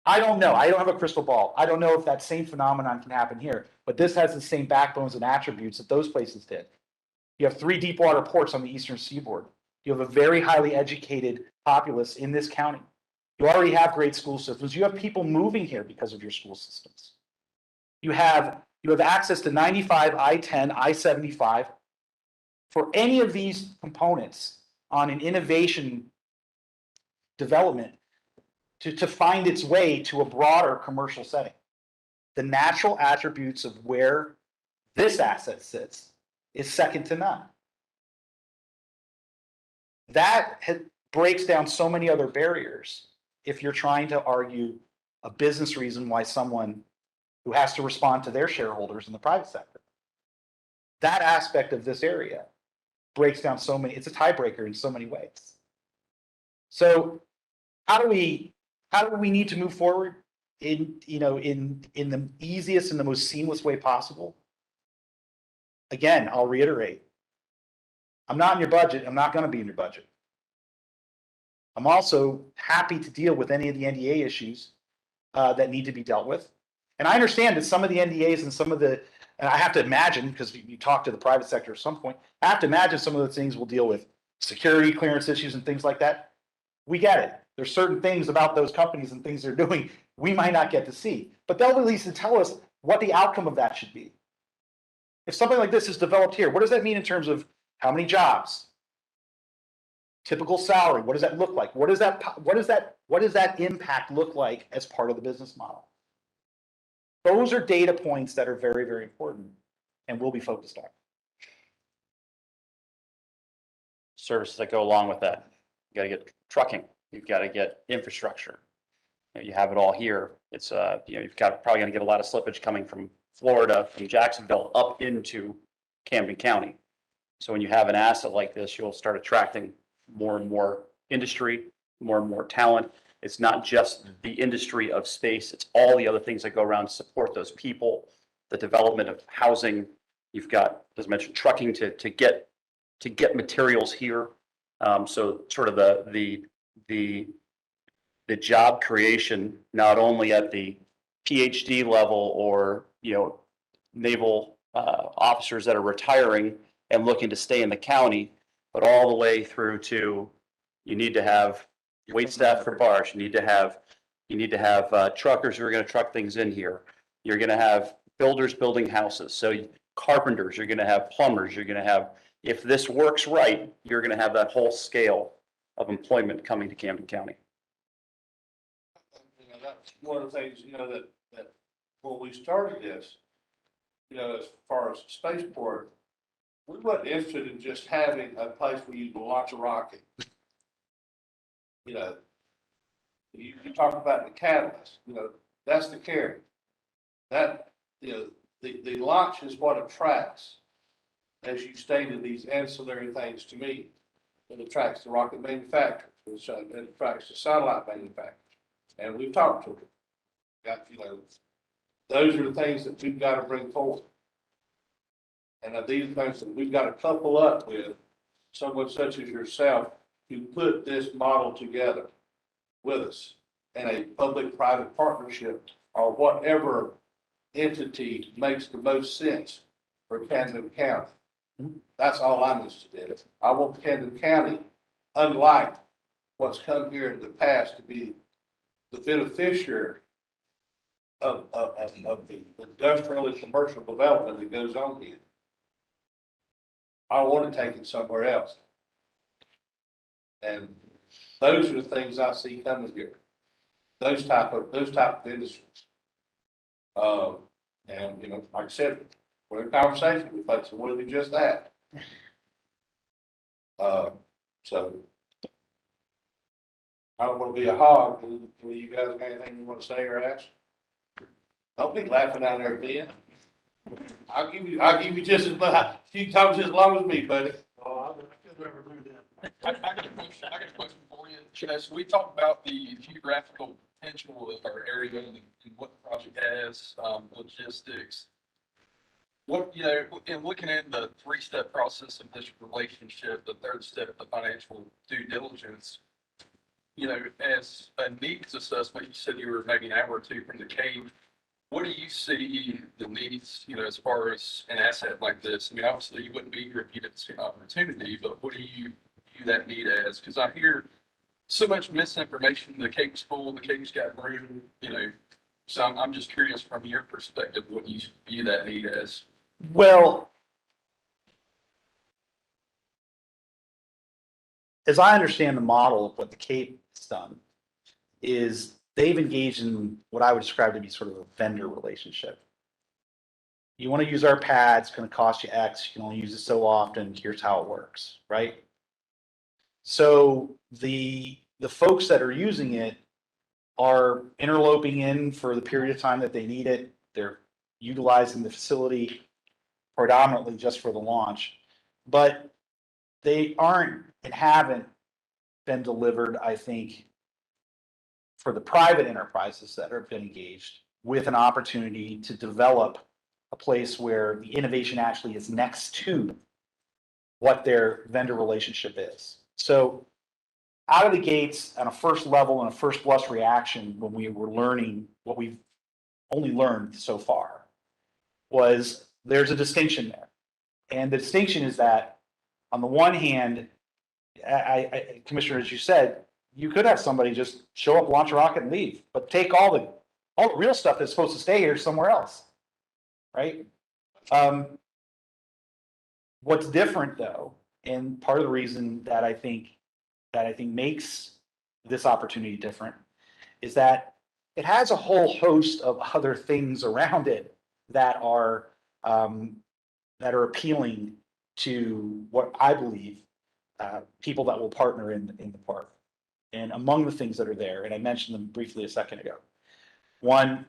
I don't know. I don't have a crystal ball. I don't know if that same phenomenon can happen here, but this has the same backbones and attributes that those places did. You have 3 deep water ports on the eastern seaboard. You have a very highly educated populace in this county. You already have great school systems. You have people moving here because of your school systems. You have access to 95, I-10, I-75. For any of these components on an innovation development to find its way to a broader commercial setting, the natural attributes of where this asset sits is second to none. That breaks down so many other barriers if you're trying to argue a business reason why someone who has to respond to their shareholders in the private sector. That aspect of this area breaks down so many, it's a tiebreaker in so many ways. So how do we need to move forward in the easiest and the most seamless way possible? Again, I'll reiterate, I'm not in your budget. I'm not going to be in your budget. I'm also happy to deal with any of the NDA issues that need to be dealt with. And I understand that some of the NDAs and some of the, and I have to imagine, because you talk to the private sector at some point, I have to imagine some of the things will deal with security clearance issues and things like that. We get it. There's certain things about those companies and things they're doing we might not get to see, but they'll at least tell us what the outcome of that should be. If something like this is developed here, what does that mean in terms of how many jobs? Typical salary, what does that look like? What does that impact look like as part of the business model? Those are data points that are very, very important and we'll be focused on. Services that go along with that. You got to get trucking. You've got to get infrastructure. You have it all here. It's you've got probably going to get a lot of slippage coming from Florida, from Jacksonville up into Camden County. So when you have an asset like this, you'll start attracting more and more industry, more and more talent. It's not just the industry of space, it's all the other things that go around to support those people, the development of housing. You've got, as mentioned, trucking to get materials here. So sort of the job creation, not only at the PhD level or naval officers that are retiring and looking to stay in the county, but all the way through to you need to have wait staff for bars. You need to have truckers who are going to truck things in here. You're going to have builders building houses. So carpenters, you're going to have plumbers. You're going to have, if this works right, you're going to have that whole scale of employment coming to Camden County. That's one of the things, that when we started this, as far as the spaceport, we weren't interested in just having a place where you can launch a rocket. You talk about the catalyst, that's the carry. That, the launch is what attracts, as you stated, these ancillary things to me. It attracts the rocket manufacturers, it attracts the satellite manufacturers. And we've talked to them. Those are the things that we've got to bring forward. And these are things that we've got to couple up with someone such as yourself to put this model together with us in a public-private partnership or whatever entity makes the most sense for Camden County. That's all I'm interested in. I want Camden County, unlike what's come here in the past, to be the beneficiary of the industrial and commercial development that goes on here. I want to take it somewhere else. And those are the things I see coming here. Those type of industries. And like I said, we're in conversation with folks, and we'll do just that. So I don't want to be a hog. Do you guys have anything you want to say or ask? Don't be laughing out there, Ben. I'll give you just as much. You can talk just as long as me, buddy. I got a question for you. So we talked about the geographical potential of our area and what the project has, logistics. What, in looking at the 3-step process of this relationship, the 3rd step, the financial due diligence, as a needs assessment, you said you were maybe an hour or two from the cave. What do you see the needs, as far as an asset like this? I mean, obviously you wouldn't be here if you didn't see an opportunity, but what do you view that need as? Because I hear so much misinformation. The cave's full, the cave's got room, so I'm just curious from your perspective, what you view that need as? Well, as I understand the model of what the Cape has done, is they've engaged in what I would describe to be sort of a vendor relationship. You want to use our pad, it's going to cost you X, you can only use it so often, here's how it works, right? So the folks that are using it are interloping in for the period of time that they need it. They're utilizing the facility predominantly just for the launch. But they aren't and haven't been delivered, I think, for the private enterprises that have been engaged with an opportunity to develop a place where the innovation actually is next to what their vendor relationship is. So out of the gates on a first level and a first blush reaction when we were learning what we've only learned so far was there's a distinction there. And the distinction is that on the one hand, Commissioner, as you said, you could have somebody just show up, launch a rocket and leave, but take all the real stuff that's supposed to stay here somewhere else, right? What's different though, and part of the reason that I think makes this opportunity different is that it has a whole host of other things around it that are appealing to what I believe people that will partner in the park. And among the things that are there, and I mentioned them briefly a second ago, one,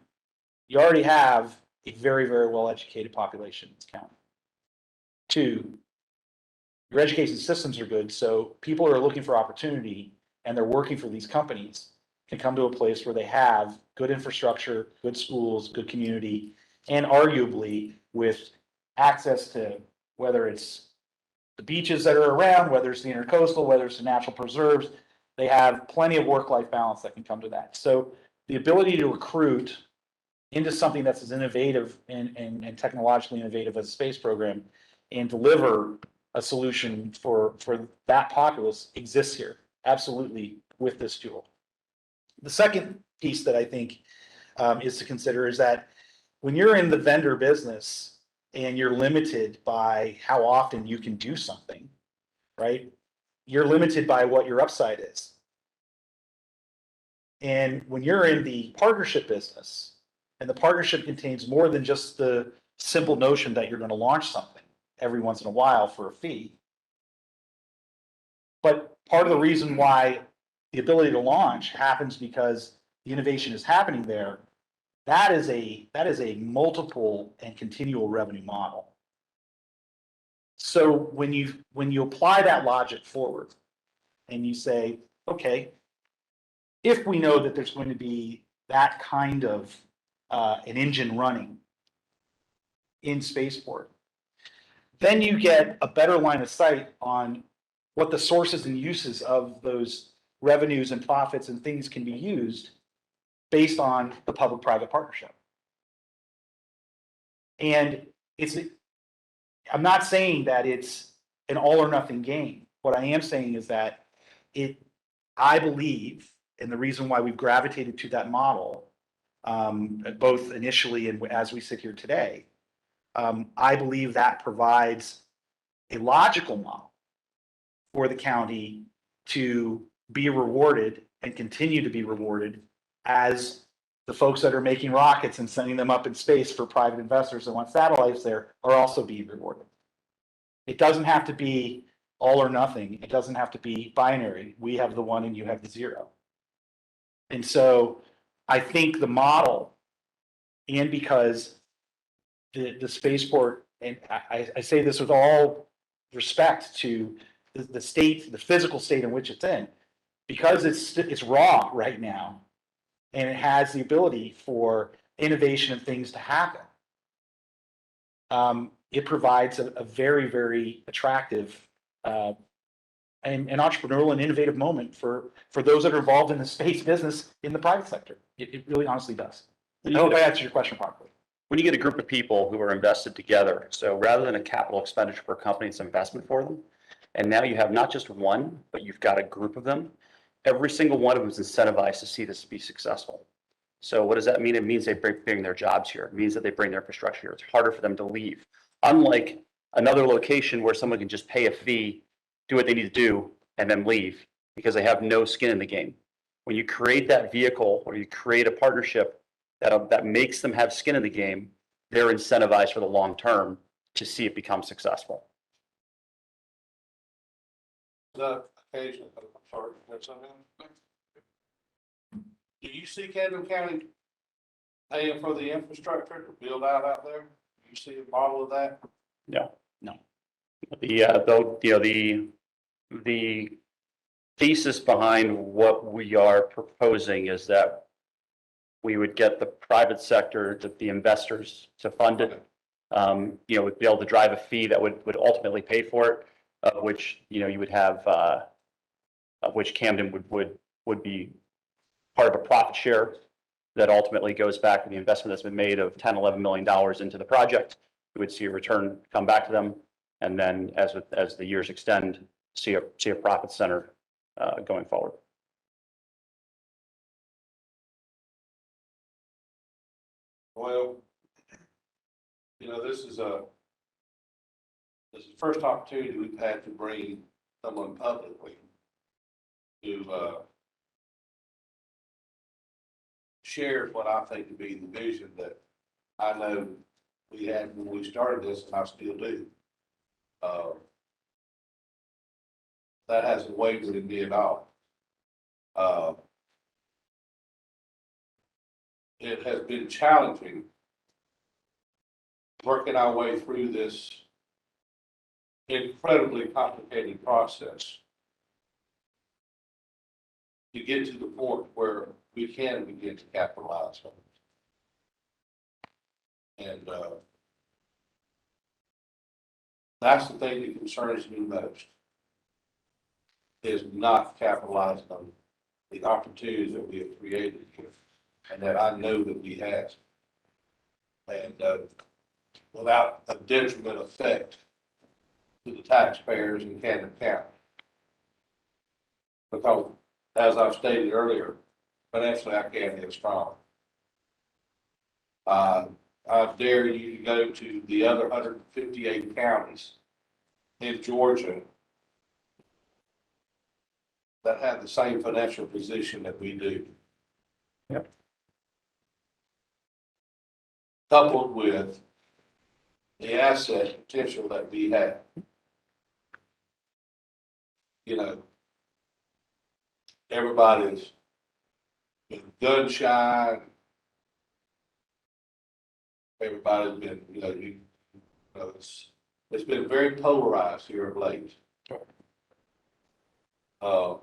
you already have a very, very well-educated population in this county. Two, your education systems are good, so people who are looking for opportunity and they're working for these companies can come to a place where they have good infrastructure, good schools, good community, and arguably with access to whether it's the beaches that are around, whether it's the intercoastal, whether it's the natural preserves, they have plenty of work-life balance that can come to that. So the ability to recruit into something that's as innovative and technologically innovative as a space program and deliver a solution for that populace exists here, absolutely, with this tool. The second piece that I think is to consider is that when you're in the vendor business and you're limited by how often you can do something, right? You're limited by what your upside is. And when you're in the partnership business, and the partnership contains more than just the simple notion that you're going to launch something every once in a while for a fee. But part of the reason why the ability to launch happens because the innovation is happening there. That is a multiple and continual revenue model. So when you apply that logic forward and you say, okay, if we know that there's going to be that kind of an engine running in spaceport, then you get a better line of sight on what the sources and uses of those revenues and profits and things can be used based on the public-private partnership. And I'm not saying that it's an all or nothing game. What I am saying is that I believe, and the reason why we've gravitated to that model, both initially and as we sit here today, I believe that provides a logical model for the county to be rewarded and continue to be rewarded as the folks that are making rockets and sending them up in space for private investors that want satellites there are also being rewarded. It doesn't have to be all or nothing. It doesn't have to be binary. We have the one and you have the zero. And so I think the model, and because the spaceport, and I say this with all respect to the state, the physical state in which it's in, because it's raw right now, and it has the ability for innovation and things to happen. It provides a very, very attractive and an entrepreneurial and innovative moment for those that are involved in the space business in the private sector. It really honestly does. I hope I answered your question properly. When you get a group of people who are invested together, so rather than a capital expenditure per company, it's investment for them. And now you have not just one, but you've got a group of them. Every single one of them is incentivized to see this be successful. So what does that mean? It means they bring their jobs here. It means that they bring their infrastructure here. It's harder for them to leave. Unlike another location where someone can just pay a fee, do what they need to do, and then leave because they have no skin in the game. When you create that vehicle or you create a partnership that makes them have skin in the game, they're incentivized for the long term to see it become successful. The occasion, I'm sorry, that's something. Do you see Camden County paying for the infrastructure to build out there? Do you see a model of that? No. No. The the thesis behind what we are proposing is that we would get the private sector, the investors to fund it. Would be able to drive a fee that would ultimately pay for it, of which, you would have, of which Camden would be part of a profit share that ultimately goes back to the investment that's been made of $10-11 million into the project. We would see a return come back to them. And then as the years extend, see a profit center going forward. Well, this is the first opportunity we've had to bring someone publicly to share what I think to be the vision that I know we had when we started this, and I still do. That hasn't wavered in me at all. It has been challenging working our way through this incredibly complicated process to get to the point where we can begin to capitalize on it. And that's the thing that concerns me most, is not capitalizing on the opportunities that we have created here and that I know that we have. And without a detriment effect to the taxpayers in Camden County. Because, as I've stated earlier, financially I can't get strong. I dare you to go to the other 158 counties in Georgia that have the same financial position that we do. Yep. Coupled with the asset potential that we have. Everybody's been gun shy. Everybody's been, it's been very polarized here of late. But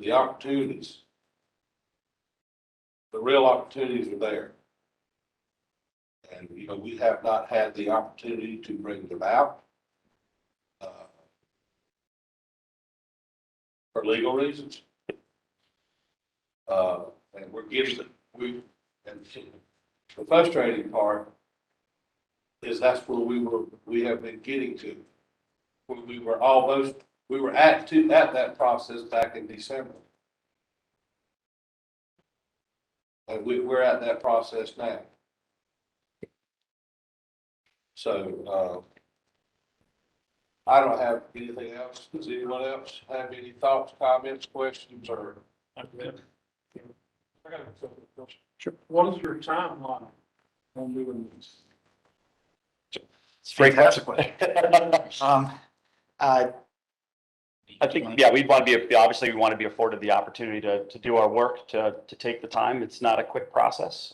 the opportunities, the real opportunities are there. And, we have not had the opportunity to bring them out for legal reasons. And we're getting, and the frustrating part is that's where we have been getting to. We were at that process back in December. And we're at that process now. So, I don't have anything else. Does anyone else have any thoughts, comments, questions, or? I got a question. Sure. What is your timeline on doing this? Fantastic question. I think, yeah, we want to be, obviously we want to be afforded the opportunity to do our work, to take the time. It's not a quick process.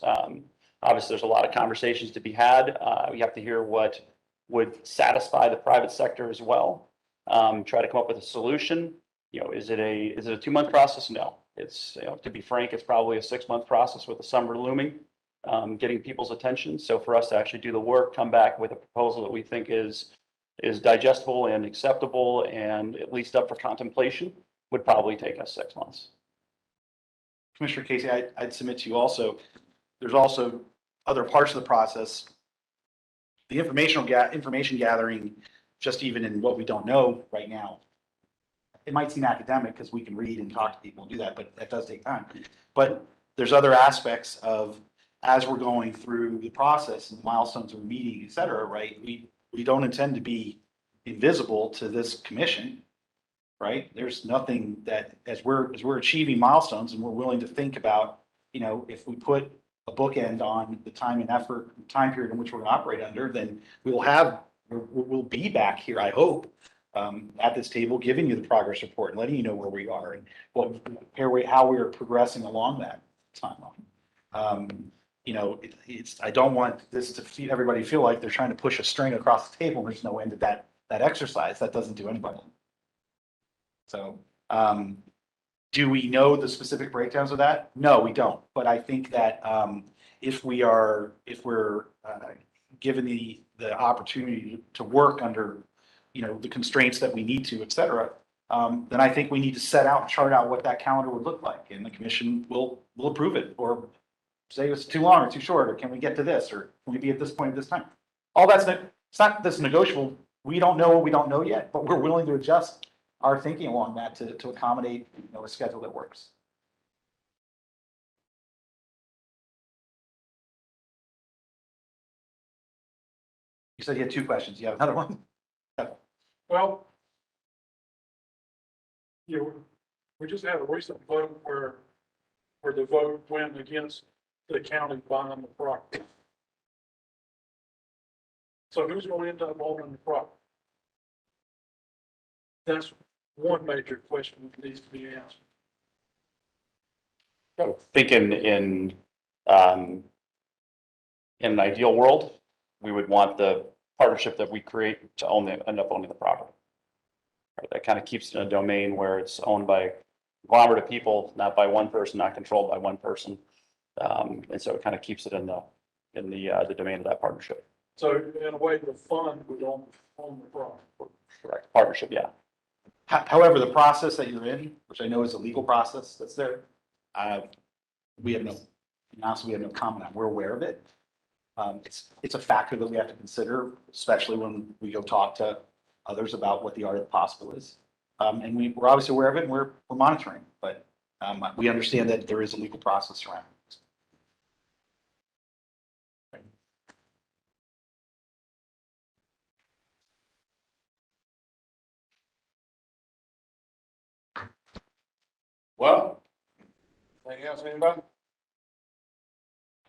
Obviously, there's a lot of conversations to be had. We have to hear what would satisfy the private sector as well. Try to come up with a solution. Is it a 2-month process? No. It's, to be frank, it's probably a 6-month process with the summer looming, getting people's attention. So for us to actually do the work, come back with a proposal that we think is digestible and acceptable and at least up for contemplation would probably take us 6 months. Commissioner Casey, I'd submit to you also, there's also other parts of the process. The information gathering, just even in what we don't know right now, it might seem academic because we can read and talk to people and do that, but that does take time. But there's other aspects of, as we're going through the process and milestones we're meeting, et cetera, right? We don't intend to be invisible to this commission, right? There's nothing that, as we're achieving milestones and we're willing to think about, if we put a bookend on the time and effort, time period in which we're going to operate under, then we'll be back here, I hope, at this table, giving you the progress report and letting you know where we are and how we're progressing along that timeline. I don't want this to everybody feel like they're trying to push a string across the table and there's no end to that exercise. That doesn't do anybody. So, do we know the specific breakdowns of that? No, we don't. But I think that, if we're given the opportunity to work under, the constraints that we need to, et cetera, then I think we need to set out and chart out what that calendar would look like, and the commission will approve it, or say it's too long or too short, or can we get to this, or can we be at this point at this time? All that's, it's not this negotiable. We don't know what we don't know yet, but we're willing to adjust our thinking along that to accommodate, a schedule that works. You said you had two questions. You have another one? Well, we just had a recent vote where the vote went against the county buying the property. So who's going to end up owning the property? That's one major question that needs to be answered. I think in an ideal world, we would want the partnership that we create to end up owning the property. Right? That kind of keeps it in a domain where it's owned by a conglomerate of people, not by one person, not controlled by one person. And so it kind of keeps it in the domain of that partnership. So in a way, the fund would own the property. Correct. Partnership, yeah. However, the process that you're in, which I know is a legal process that's there, we have no comment on. We're aware of it. It's a factor that we have to consider, especially when we go talk to others about what the art of the possible is. And we're obviously aware of it, and we're monitoring, but we understand that there is a legal process around it. Well, anything else, anybody?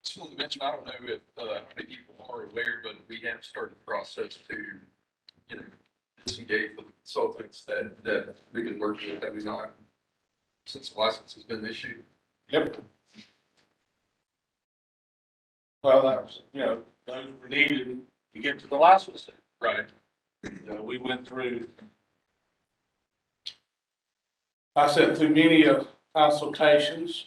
Just want to mention, I don't know if, how many people are aware, but we have started the process to, disengage with consultants that we've been working with every night since the license has been issued. Yep. Well, that was, those were needed to get to the license. Right. We went through, I sat through many consultations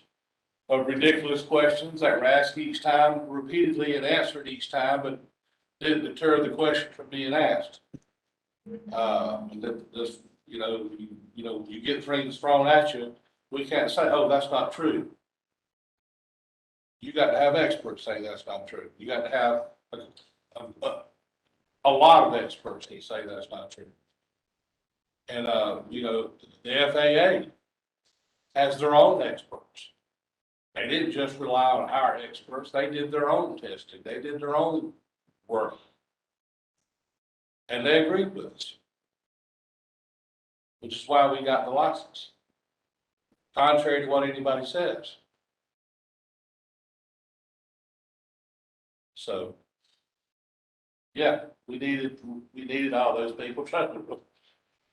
of ridiculous questions that were asked each time, repeatedly and answered each time, but didn't deter the question from being asked. This, you get things thrown at you. We can't say, oh, that's not true. You got to have experts say that's not true. You got to have a lot of experts that say that's not true. And, the FAA has their own experts. They didn't just rely on our experts. They did their own testing. They did their own work. And they agreed with us, which is why we got the license, contrary to what anybody says. So, yeah, we needed all those people.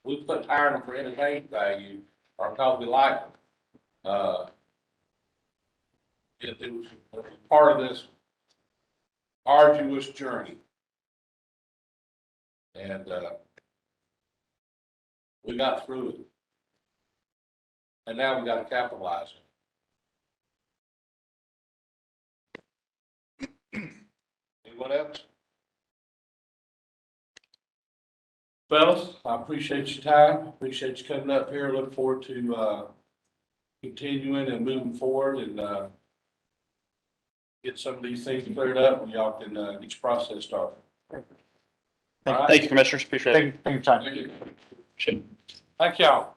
We put hiring them for entertainment value or because we like them. It was part of this arduous journey. And we got through it. And now we got to capitalize it. Anyone else? Fellas, I appreciate your time. Appreciate you coming up here. Look forward to continuing and moving forward and get some of these things cleared up and y'all can get your process started. Thank you, commissioners. Appreciate it. Thank you for your time. Thank you. Appreciate it. Thank y'all.